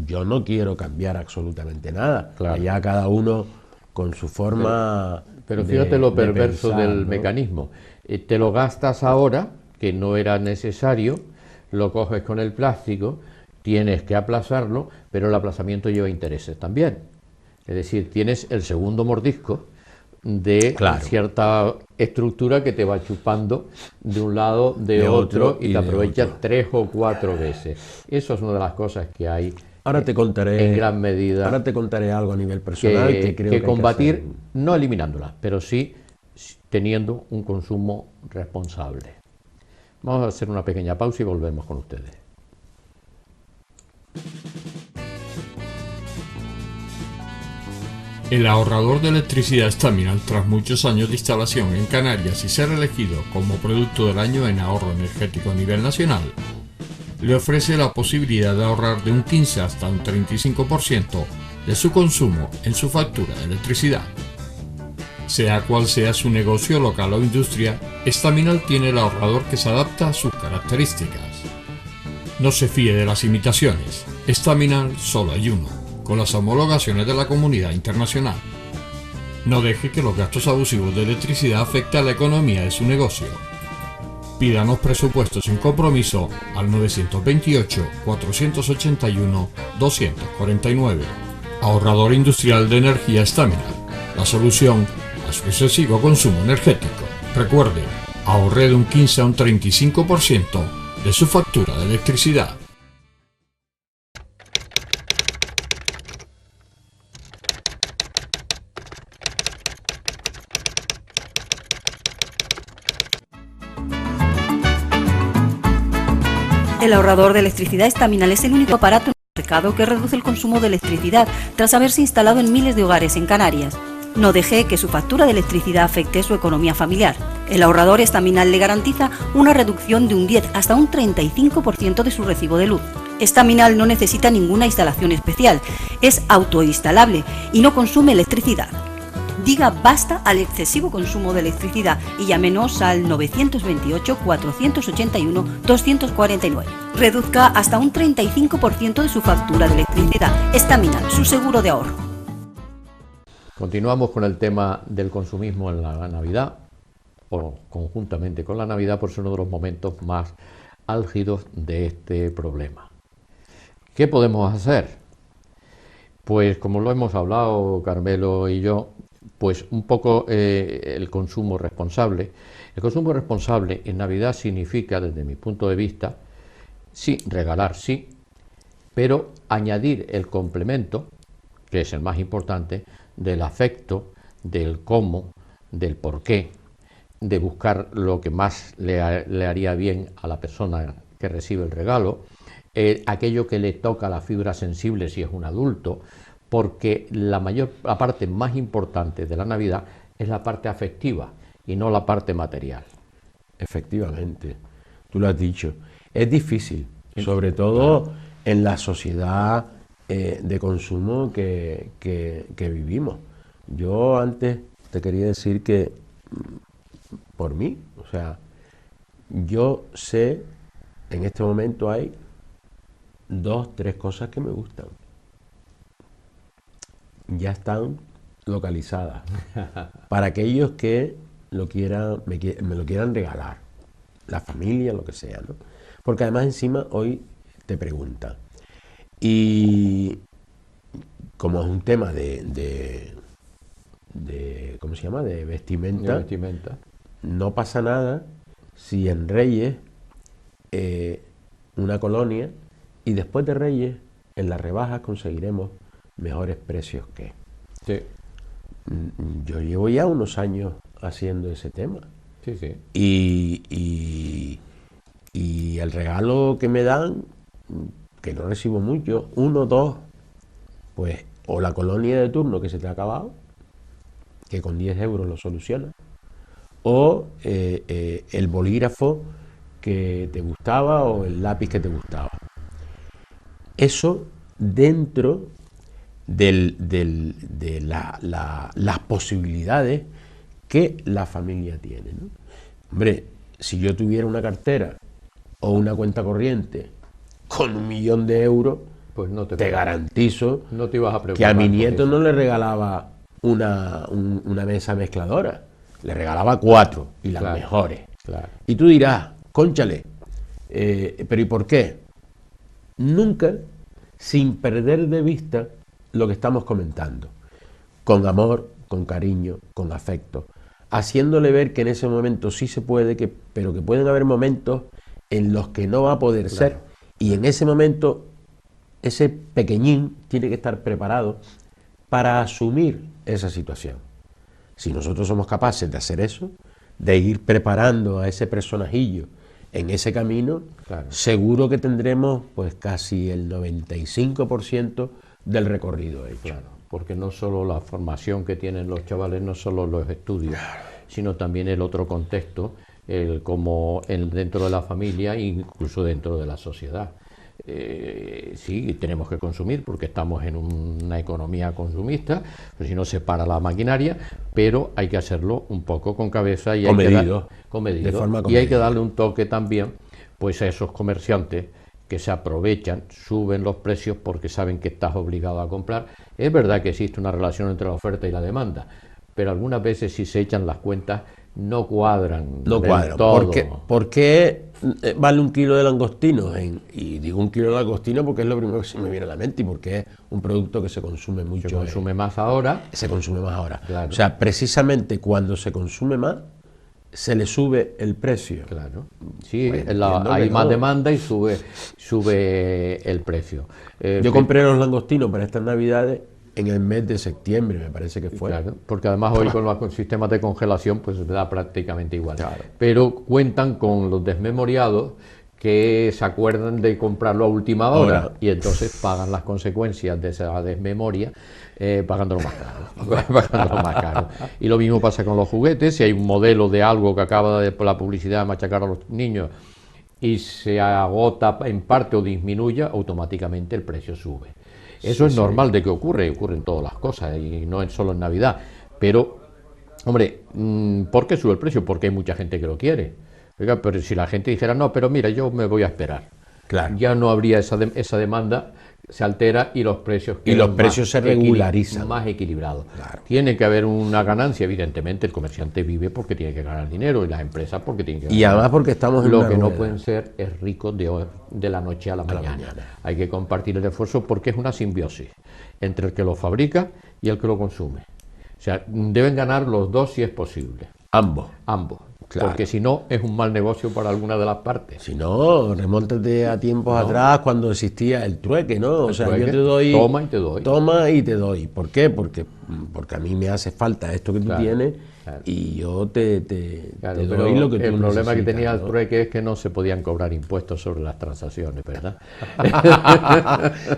Speaker 2: yo no quiero cambiar absolutamente nada.
Speaker 1: Claro.
Speaker 2: Allá cada uno con su forma.
Speaker 1: Pero fíjate lo perverso
Speaker 2: pensar,
Speaker 1: del mecanismo. Te lo gastas ahora, que no era necesario, lo coges con el plástico, tienes que aplazarlo, pero el aplazamiento lleva intereses también. Es decir, tienes el segundo mordisco de cierta estructura que te va chupando de un lado, de otro, y te aprovechas 3 o 4 veces. Eso es una de las cosas que hay.
Speaker 2: Ahora te contaré,
Speaker 1: en gran medida.
Speaker 2: Ahora te contaré algo a nivel personal que creo que
Speaker 1: combatir,
Speaker 2: hay que hacer.
Speaker 1: No eliminándolas, pero sí teniendo un consumo responsable. Vamos a hacer una pequeña pausa y volvemos con ustedes.
Speaker 4: El ahorrador de electricidad Staminal, tras muchos años de instalación en Canarias y ser elegido como producto del año en ahorro energético a nivel nacional, le ofrece la posibilidad de ahorrar de un 15 hasta un 35% de su consumo en su factura de electricidad. Sea cual sea su negocio local o industria, Staminal tiene el ahorrador que se adapta a sus características. No se fíe de las imitaciones, Staminal solo hay uno, con las homologaciones de la comunidad internacional. No deje que los gastos abusivos de electricidad afecten a la economía de su negocio. Pídanos presupuestos sin compromiso al 928-481-249. Ahorrador industrial de energía Staminal, la solución a su excesivo consumo energético. Recuerde, ahorre de un 15 a un 35% de su factura de electricidad.
Speaker 3: El ahorrador de electricidad Staminal es el único aparato en el mercado que reduce el consumo de electricidad tras haberse instalado en miles de hogares en Canarias. No deje que su factura de electricidad afecte su economía familiar. El ahorrador Staminal le garantiza una reducción de un 10 hasta un 35% de su recibo de luz. Staminal no necesita ninguna instalación especial, es autoinstalable y no consume electricidad. Diga basta al excesivo consumo de electricidad y llámenos al 928-481-249. Reduzca hasta un 35% de su factura de electricidad. Staminal, su seguro de ahorro.
Speaker 1: Continuamos con el tema del consumismo en la Navidad, o conjuntamente con la Navidad, por ser uno de los momentos más álgidos de este problema. ¿Qué podemos hacer? Pues como lo hemos hablado Carmelo y yo, pues un poco el consumo responsable. El consumo responsable en Navidad significa, desde mi punto de vista, sí, regalar sí, pero añadir el complemento, que es el más importante, del afecto, del cómo, del por qué, de buscar lo que más le haría bien a la persona que recibe el regalo, aquello que le toca la fibra sensible si es un adulto, porque la parte más importante de la Navidad es la parte afectiva y no la parte material.
Speaker 2: Efectivamente, tú lo has dicho. Es difícil, sobre todo en la sociedad de consumo que vivimos. Yo antes te quería decir que, por mí, o sea, yo sé, en este momento hay 2, 3 cosas que me gustan. Ya están localizadas para aquellos que lo quieran, me lo quieran regalar, la familia, lo que sea, ¿no? Porque además encima hoy te preguntan, y como es un tema de ¿cómo se llama? De vestimenta, no pasa nada si en Reyes una colonia, y después de Reyes en las rebajas conseguiremos mejores precios que.
Speaker 1: Sí.
Speaker 2: Yo llevo ya unos años haciendo ese tema.
Speaker 1: Sí, sí.
Speaker 2: Y el regalo que me dan, que no recibo mucho, 1, 2, pues o la colonia de turno que se te ha acabado, que con 10 euros lo soluciona, o el bolígrafo que te gustaba o el lápiz que te gustaba. Eso dentro de las posibilidades que la familia tiene, ¿no? Hombre, si yo tuviera una cartera o una cuenta corriente con 1 millón de euros,
Speaker 1: pues no
Speaker 2: te garantizo
Speaker 1: no te ibas a preocupar
Speaker 2: que a mi nieto no le regalaba una mesa mezcladora, le regalaba 4 y las mejores.
Speaker 1: Claro.
Speaker 2: Y tú dirás, cónchale, pero ¿y por qué? Nunca sin perder de vista lo que estamos comentando, con amor, con cariño, con afecto, haciéndole ver que en ese momento sí se puede, pero que pueden haber momentos en los que no va a poder ser, y en ese momento ese pequeñín tiene que estar preparado para asumir esa situación. Si nosotros somos capaces de hacer eso, de ir preparando a ese personajillo en ese camino, seguro que tendremos pues casi el 95% del recorrido hecho.
Speaker 1: Claro, porque no solo la formación que tienen los chavales, no solo los estudios, sino también el otro contexto, dentro de la familia e incluso dentro de la sociedad. Sí, tenemos que consumir porque estamos en una economía consumista, pues si no se para la maquinaria, pero hay que hacerlo un poco con cabeza y con medido.
Speaker 2: De forma
Speaker 1: y hay que darle un toque también pues a esos comerciantes que se aprovechan, suben los precios porque saben que estás obligado a comprar. Es verdad que existe una relación entre la oferta y la demanda, pero algunas veces si se echan las cuentas no cuadran.
Speaker 2: No cuadran. ¿Por qué vale 1 kilo de langostinos? Y digo 1 kilo de langostinos porque es lo primero que se me viene a la mente y porque es un producto que se consume mucho.
Speaker 1: Se consume más ahora.
Speaker 2: Se consume más ahora.
Speaker 1: Claro.
Speaker 2: O sea, precisamente cuando se consume más, se le sube el precio.
Speaker 1: Claro. Sí, hay más demanda y sube el precio.
Speaker 2: Yo compré los langostinos para estas Navidades en el mes de septiembre, me parece que fue.
Speaker 1: Claro, porque además hoy con los sistemas de congelación pues da prácticamente igual.
Speaker 2: Claro.
Speaker 1: Pero cuentan con los desmemoriados que se acuerdan de comprarlo a última hora y entonces pagan las consecuencias de esa desmemoria pagándolo más caro. Y lo mismo pasa con los juguetes. Si hay un modelo de algo que acaba de la publicidad machacar a los niños y se agota en parte o disminuye, automáticamente el precio sube. Eso es normal de que ocurre en todas las cosas y no es solo en Navidad. Pero, hombre, ¿por qué sube el precio? Porque hay mucha gente que lo quiere. Oiga, pero si la gente dijera, no, pero mira, yo me voy a esperar.
Speaker 2: Claro.
Speaker 1: Ya no habría esa demanda, se altera y los precios
Speaker 2: se regularizan.
Speaker 1: Más equilibrados.
Speaker 2: Claro.
Speaker 1: Tiene que haber una ganancia, evidentemente, el comerciante vive porque tiene que ganar dinero y las empresas porque tienen que ganar.
Speaker 2: Y además porque estamos en
Speaker 1: lo
Speaker 2: una
Speaker 1: que
Speaker 2: rueda.
Speaker 1: No pueden ser es ricos de la noche a la mañana. Hay que compartir el esfuerzo porque es una simbiosis entre el que lo fabrica y el que lo consume. O sea, deben ganar los dos si es posible.
Speaker 2: Ambos.
Speaker 1: Claro. Porque si no, es un mal negocio para alguna de las partes.
Speaker 2: Si no, remóntate a tiempos atrás cuando existía el trueque, ¿no? O sea,
Speaker 1: trueque,
Speaker 2: yo te doy...
Speaker 1: Toma y te doy.
Speaker 2: Toma y te doy. ¿Por qué? Porque a mí me hace falta esto que tú tienes y yo te doy lo que tú necesitas.
Speaker 1: El problema que tenía el trueque es que no se podían cobrar impuestos sobre las transacciones, ¿verdad?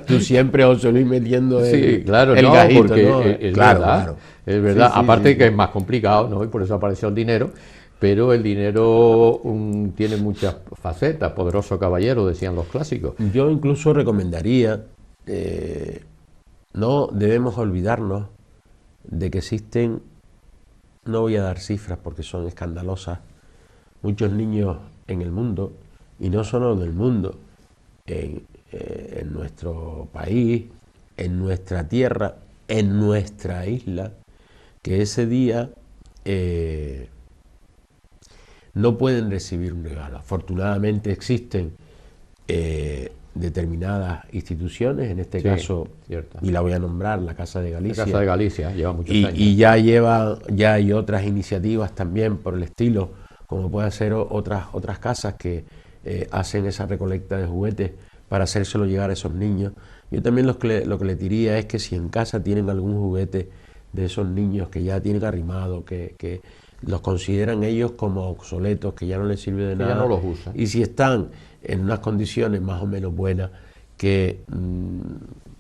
Speaker 2: Tú siempre, José Luis, metiendo
Speaker 1: el
Speaker 2: gajito,
Speaker 1: porque
Speaker 2: ¿no?
Speaker 1: Es verdad. Es verdad.
Speaker 2: Sí,
Speaker 1: aparte que es más complicado, ¿no? Y por eso apareció el dinero. Pero el dinero tiene muchas facetas, poderoso caballero, decían los clásicos.
Speaker 2: Yo incluso recomendaría, no debemos olvidarnos de que existen, no voy a dar cifras porque son escandalosas, muchos niños en el mundo, y no solo en el mundo, en nuestro país, en nuestra tierra, en nuestra isla, que ese día... no pueden recibir un regalo. Afortunadamente existen determinadas instituciones, en este caso, y la voy a nombrar, la Casa de Galicia.
Speaker 1: La Casa de Galicia, lleva muchos años.
Speaker 2: Y ya hay otras iniciativas también por el estilo, como puede ser otras casas que hacen esa recolecta de juguetes para hacérselo llegar a esos niños. Yo también lo que les diría es que si en casa tienen algún juguete de esos niños que ya tienen arrimado, que los consideran ellos como obsoletos, que ya no les sirve de nada,
Speaker 1: ya no los usan.
Speaker 2: Y si están en unas condiciones más o menos buenas, que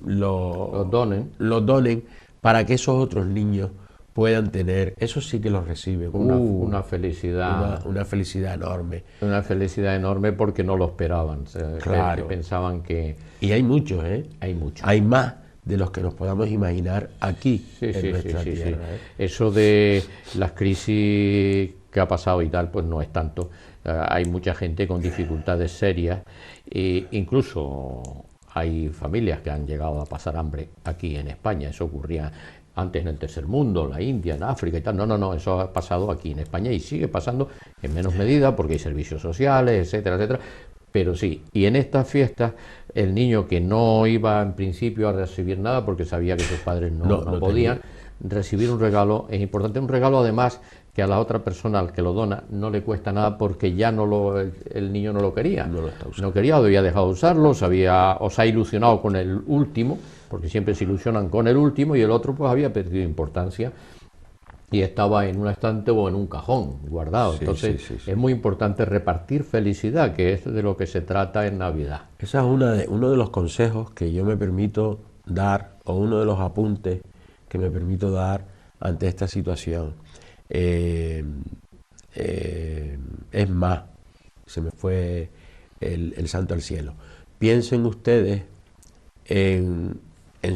Speaker 2: los donen para que esos otros niños puedan tener, eso sí que los reciben.
Speaker 1: Una felicidad.
Speaker 2: Una felicidad enorme.
Speaker 1: Una felicidad enorme porque no lo esperaban.
Speaker 2: Claro.
Speaker 1: Que pensaban que...
Speaker 2: Y hay muchos, ¿eh?
Speaker 1: Hay muchos.
Speaker 2: Hay más de los que nos podamos imaginar aquí, en nuestra tierra.
Speaker 1: Eso de las crisis que ha pasado y tal, pues no es tanto. Hay mucha gente con dificultades serias. Incluso hay familias que han llegado a pasar hambre aquí en España. Eso ocurría antes en el tercer mundo, en la India, en África y tal. No, eso ha pasado aquí en España y sigue pasando en menos medida porque hay servicios sociales, etcétera, etcétera. Pero sí, y en estas fiestas el niño que no iba en principio a recibir nada porque sabía que sus padres no podían recibir un regalo, es importante. Un regalo además que a la otra persona al que lo dona no le cuesta nada porque ya el niño no lo quería. No quería, o había dejado de usarlo, o se ha ilusionado con el último, porque siempre se ilusionan con el último, y el otro pues había perdido importancia y estaba en un estante o en un cajón guardado. Entonces es muy importante repartir felicidad, que es de lo que se trata en Navidad.
Speaker 2: Ese es uno de los consejos que yo me permito dar, o uno de los apuntes que me permito dar ante esta situación. Es más, se me fue el santo al cielo. Piensen ustedes en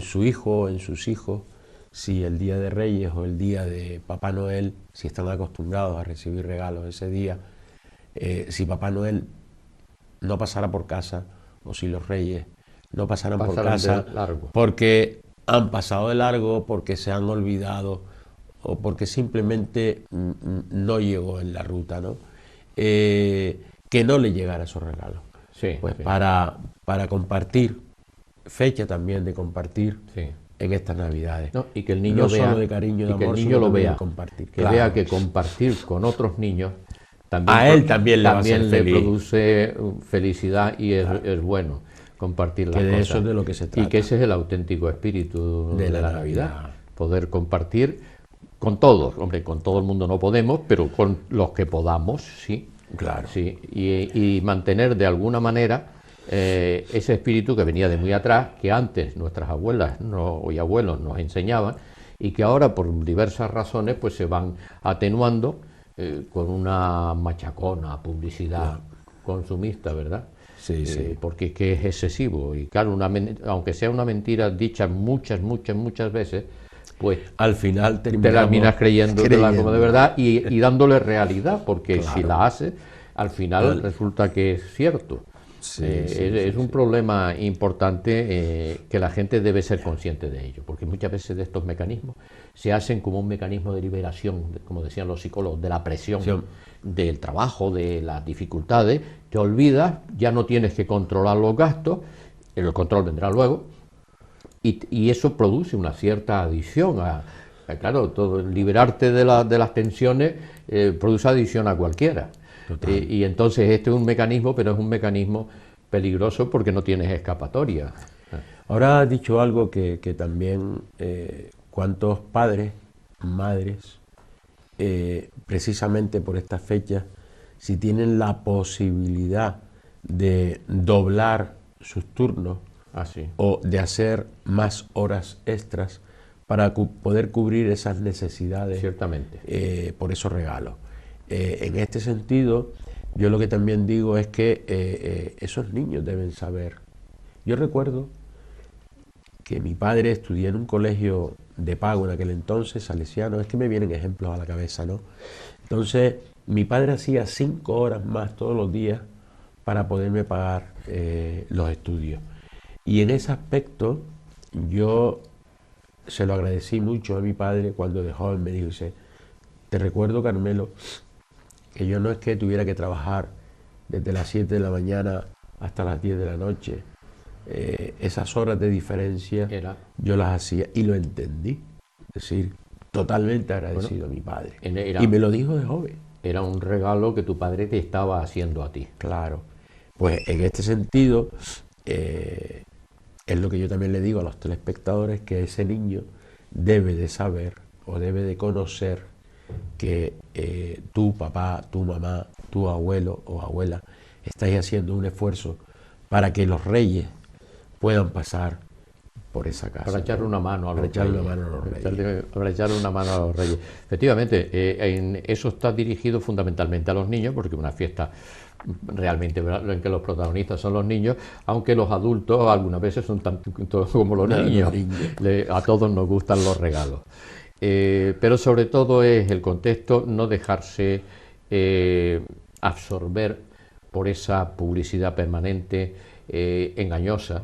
Speaker 2: su hijo o en sus hijos, si el día de Reyes o el día de Papá Noel, si están acostumbrados a recibir regalos ese día, si Papá Noel no pasara por casa, o si los Reyes no pasaran por casa, porque han pasado de largo, porque se han olvidado, o porque simplemente no llegó en la ruta, ¿no? Que no le llegara esos regalos. Para compartir, fecha también de compartir en estas Navidades.
Speaker 1: Y que el niño vea,
Speaker 2: solo de cariño, de amor,
Speaker 1: que el niño lo vea,
Speaker 2: compartir.
Speaker 1: Que vea que compartir con otros niños también,
Speaker 2: a él también
Speaker 1: le produce felicidad y es bueno compartir las cosas.
Speaker 2: De eso es de lo que se trata.
Speaker 1: Y que ese es el auténtico espíritu de la Navidad. Poder compartir con todos. Hombre, con todo el mundo no podemos, pero con los que podamos, sí.
Speaker 2: Claro.
Speaker 1: Sí. Y mantener de alguna manera ese espíritu que venía de muy atrás, que antes nuestras abuelas y abuelos nos enseñaban, y que ahora por diversas razones pues se van atenuando con una machacona publicidad consumista, ¿verdad?
Speaker 2: Sí.
Speaker 1: Porque es que es excesivo, y claro, aunque sea una mentira dicha muchas veces, pues
Speaker 2: al final
Speaker 1: te terminas creyéndotela como de verdad y dándole realidad, porque si la haces, al final resulta que es cierto. Es un problema importante que la gente debe ser consciente de ello, porque muchas veces de estos mecanismos se hacen como un mecanismo de liberación, como decían los psicólogos, de la presión del trabajo, de las dificultades. Te olvidas, ya no tienes que controlar los gastos, el control vendrá luego, y eso produce una cierta adicción claro, liberarte de las tensiones produce adicción a cualquiera. Y entonces este es un mecanismo, pero es un mecanismo peligroso porque no tienes escapatoria.
Speaker 2: Ahora has dicho algo que también cuántos padres, madres, precisamente por estas fechas, si tienen la posibilidad de doblar sus turnos o de hacer más horas extras para poder cubrir esas necesidades,
Speaker 1: ciertamente,
Speaker 2: por esos regalos. En este sentido, yo lo que también digo es que esos niños deben saber. Yo recuerdo que mi padre estudió en un colegio de pago en aquel entonces, salesiano. Es que me vienen ejemplos a la cabeza, ¿no? Entonces, mi padre hacía 5 horas más todos los días para poderme pagar los estudios. Y en ese aspecto, yo se lo agradecí mucho a mi padre cuando de joven me dijo, te recuerdo, Carmelo, que yo no es que tuviera que trabajar desde las 7 de la mañana hasta las 10 de la noche. Esas horas de diferencia yo las hacía y lo entendí. Es decir, totalmente agradecido a mi padre. Y me lo dijo de joven.
Speaker 1: Era un regalo que tu padre te estaba haciendo a ti.
Speaker 2: Claro. Pues en este sentido, es lo que yo también le digo a los telespectadores, que ese niño debe de saber o debe de conocer que tu papá, tu mamá, tu abuelo o abuela estáis haciendo un esfuerzo para que los reyes puedan pasar por esa casa.
Speaker 1: Para echarle una mano a los
Speaker 2: Para echarle
Speaker 1: reyes.
Speaker 2: una mano a los reyes.
Speaker 1: Para echarle una mano a los reyes. Efectivamente, eso está dirigido fundamentalmente a los niños, porque es una fiesta realmente en que los protagonistas son los niños, aunque los adultos algunas veces son tanto como los niños. A todos nos gustan los regalos. Pero sobre todo es el contexto, no dejarse absorber por esa publicidad permanente, engañosa,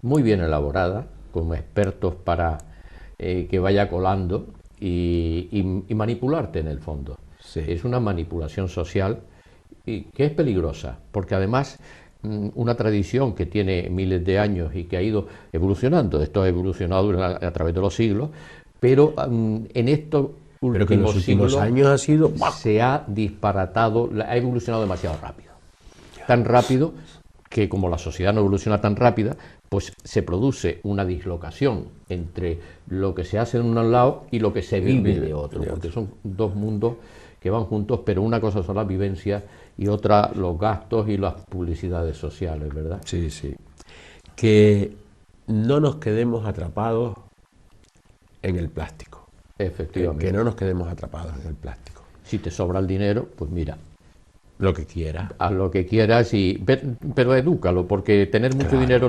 Speaker 1: muy bien elaborada, como expertos para que vaya colando y manipularte en el fondo.
Speaker 2: Sí.
Speaker 1: Es una manipulación social y que es peligrosa, porque además una tradición que tiene miles de años y que ha ido evolucionando, esto ha evolucionado a través de los siglos, pero en estos últimos
Speaker 2: años ha sido...
Speaker 1: se ha disparatado, ha evolucionado demasiado rápido. Tan rápido que como la sociedad no evoluciona tan rápida, pues se produce una dislocación entre lo que se hace en un lado y lo que se vive de otro, porque son dos mundos que van juntos, pero una cosa son las vivencias y otra los gastos y las publicidades sociales, ¿verdad?
Speaker 2: Sí, sí. Que no nos quedemos atrapados en el plástico.
Speaker 1: Efectivamente.
Speaker 2: Que no nos quedemos atrapados en el plástico.
Speaker 1: Si te sobra el dinero, pues mira,
Speaker 2: lo que quieras.
Speaker 1: Haz lo que quieras, pero edúcalo, porque tener mucho dinero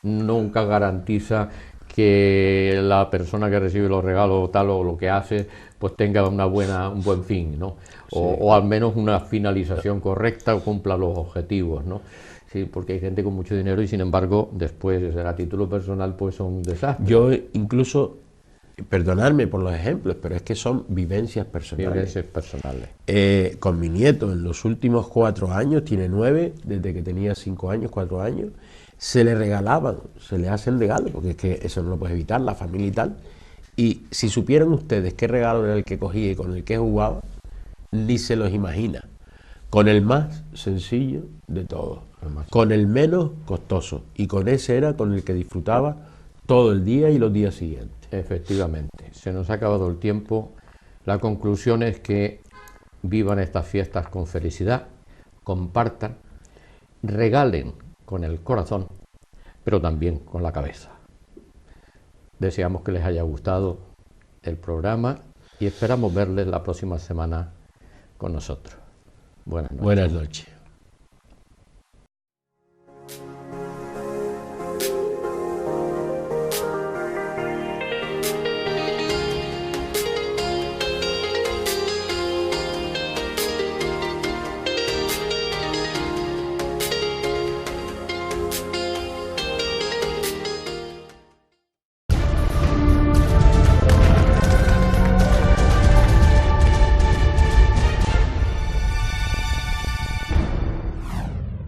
Speaker 1: nunca garantiza que la persona que recibe los regalos tal o lo que hace, pues tenga un buen fin, ¿no? O al menos una finalización correcta o cumpla los objetivos, ¿no? Sí, porque hay gente con mucho dinero y sin embargo después a título personal pues son un desastre.
Speaker 2: Yo incluso, perdonadme por los ejemplos, pero es que son vivencias personales.
Speaker 1: Vivencias personales.
Speaker 2: Con mi nieto en los últimos 4 años, tiene 9, desde que tenía 5 años, 4 años, se le regalaban, se le hacen regalos, porque es que eso no lo puedes evitar, la familia y tal. Y si supieran ustedes qué regalo era el que cogía y con el que jugaba, ni se los imagina. Con el más sencillo de todos, con el menos costoso, y con ese era con el que disfrutaba todo el día y los días siguientes.
Speaker 1: Efectivamente, se nos ha acabado el tiempo. La conclusión es que vivan estas fiestas con felicidad, compartan, regalen con el corazón, pero también con la cabeza. Deseamos que les haya gustado el programa y esperamos verles la próxima semana con nosotros. Buenas noches.
Speaker 2: Buenas noches.